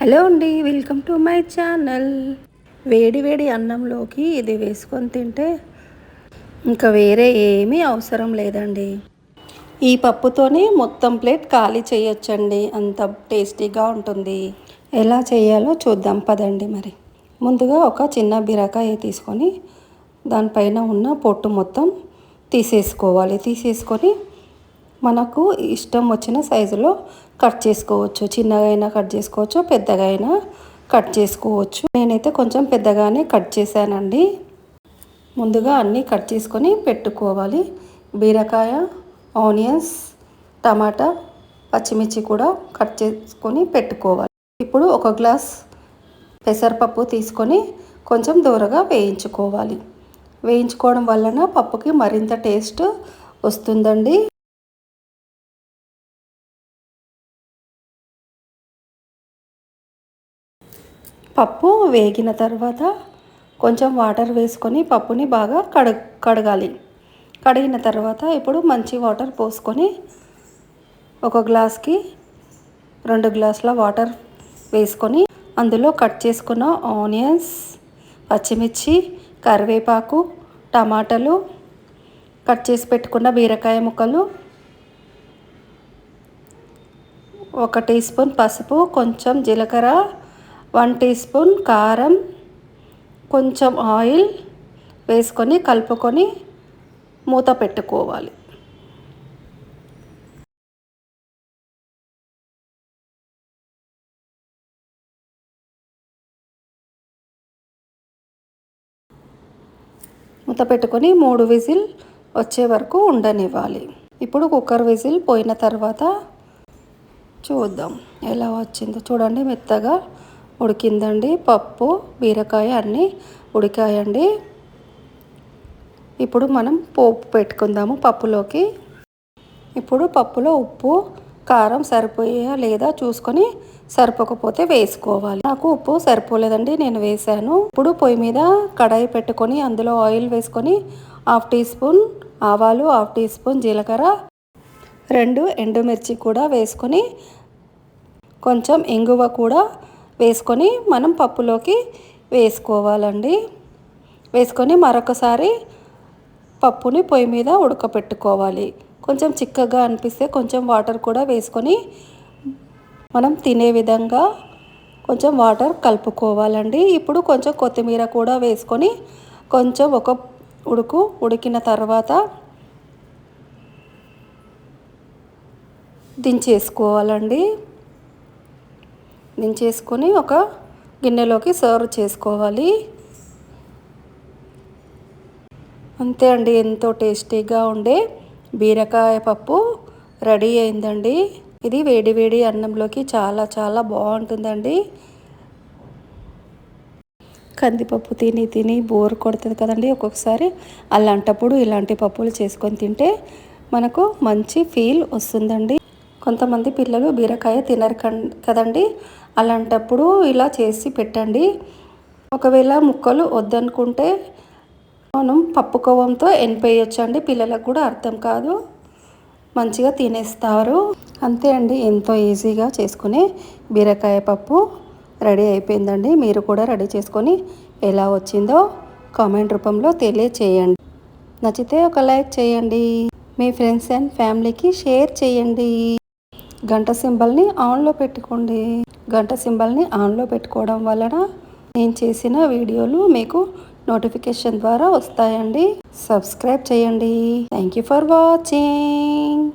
Hello అండి, welcome to my channel. వేడి వేడి అన్నంలోకి ఇది వేసుకొని తింటే ఇంకా వేరే ఏమీ అవసరం లేదండి. ఈ పప్పుతోనే మొత్తం ప్లేట్ ఖాళీ చేయొచ్చండి, అంత టేస్టీగా ఉంటుంది. ఎలా చేయాలో చూద్దాం పదండి. మరి ముందుగా ఒక చిన్న బీరకాయ తీసుకొని దానిపైన ఉన్న పొట్టు మొత్తం తీసేసుకొని మనకు ఇష్టం వచ్చిన సైజులో కట్ చేసుకోవచ్చు. చిన్నగా అయినా కట్ చేసుకోవచ్చు, పెద్దగా అయినా కట్ చేసుకోవచ్చు. నేనైతే కొంచెం పెద్దగానే కట్ చేశానండి. ముందుగా అన్నీ కట్ చేసుకొని పెట్టుకోవాలి. బీరకాయ, ఆనియన్స్, టమాటా, పచ్చిమిర్చి కూడా కట్ చేసుకొని పెట్టుకోవాలి. ఇప్పుడు ఒక గ్లాస్ పెసరపప్పు తీసుకొని కొంచెం దూరగా వేయించుకోవాలి. వేయించుకోవడం వలన పప్పుకి మరింత టేస్ట్ వస్తుందండి. పప్పు వేగిన తర్వాత కొంచెం వాటర్ వేసుకొని పప్పుని బాగా కడగాలి. కడిగిన తర్వాత ఇప్పుడు మంచి వాటర్ పోసుకొని ఒక గ్లాస్కి 2 గ్లాసుల వాటర్ వేసుకొని అందులో కట్ చేసుకున్న ఆనియన్స్, పచ్చిమిర్చి, కరివేపాకు, టమాటాలు, కట్ చేసి పెట్టుకున్న బీరకాయ ముక్కలు, 1 టీ స్పూన్ పసుపు, కొంచెం జీలకర్ర, 1 టీ స్పూన్ కారం, కొంచెం ఆయిల్ వేసుకొని కలుపుకొని మూత పెట్టుకోవాలి. మూత పెట్టుకొని 3 విజిల్ వచ్చే వరకు ఉండనివ్వాలి. ఇప్పుడు కుక్కర్ విజిల్ పోయిన తర్వాత చూద్దాం ఎలా వచ్చిందో. చూడండి, మెత్తగా ఉడికిందండి. పప్పు, బీరకాయ అన్నీ ఉడికాయండి. ఇప్పుడు మనం పోపు పెట్టుకుందాము పప్పులోకి. ఇప్పుడు పప్పులో ఉప్పు, కారం సరిపోయా లేదా చూసుకొని సరిపోకపోతే వేసుకోవాలి. నాకు ఉప్పు సరిపోలేదండి, నేను వేసాను. ఇప్పుడు పొయ్యి మీద కడాయి పెట్టుకొని అందులో ఆయిల్ వేసుకొని 1/2 టీ స్పూన్ ఆవాలు, 1/2 టీ స్పూన్ జీలకర్ర, 2 ఎండుమిర్చి కూడా వేసుకొని కొంచెం ఇంగువ కూడా వేసుకొని మనం పప్పులోకి వేసుకోవాలండి. వేసుకొని మరొకసారి పప్పుని పొయ్యి మీద ఉడకపెట్టుకోవాలి. కొంచెం చిక్కగా అనిపిస్తే కొంచెం వాటర్ కూడా వేసుకొని మనం తినే విధంగా కొంచెం వాటర్ కలుపుకోవాలండి. ఇప్పుడు కొంచెం కొత్తిమీర కూడా వేసుకొని కొంచెం ఒక ఉడికిన తర్వాత దించేసుకోవాలండి. దించేసుకొని ఒక గిన్నెలోకి సర్వ్ చేసుకోవాలి. అంతే అండి, ఎంతో టేస్టీగా ఉండే బీరకాయ పప్పు రెడీ అయిందండి. ఇది వేడి వేడి అన్నంలోకి చాలా చాలా బాగుంటుందండి. కందిపప్పు తిని తిని బోర్ కొడుతుంది కదండి ఒక్కొక్కసారి. అలాంటప్పుడు ఇలాంటి పప్పులు చేసుకొని తింటే మనకు మంచి ఫీల్ వస్తుందండి. కొంతమంది పిల్లలు బీరకాయ తినరు కదండి. అలాంటప్పుడు ఇలా చేసి పెట్టండి. ఒకవేళ ముక్కలు వద్దనుకుంటే మనం పప్పు కోవంతో ఎనిపేయొచ్చండి. పిల్లలకు కూడా అర్థం కాదు, మంచిగా తినేస్తారు. అంతే అండి, ఎంతో ఈజీగా చేసుకునే బీరకాయ పప్పు రెడీ అయిపోయిందండి. మీరు కూడా రెడీ చేసుకొని ఎలా వచ్చిందో కామెంట్ రూపంలో తెలియచేయండి. నచ్చితే ఒక లైక్ చేయండి. మీ ఫ్రెండ్స్ అండ్ ఫ్యామిలీకి షేర్ చేయండి. గంట సింబల్ని ఆన్లో పెట్టుకోండి. గంట సింబల్ని ఆన్లో పెట్టుకోవడం వలన నేను చేసిన వీడియోలు మీకు నోటిఫికేషన్ ద్వారా వస్తాయండి. సబ్స్క్రైబ్ చేయండి. Thank you for watching.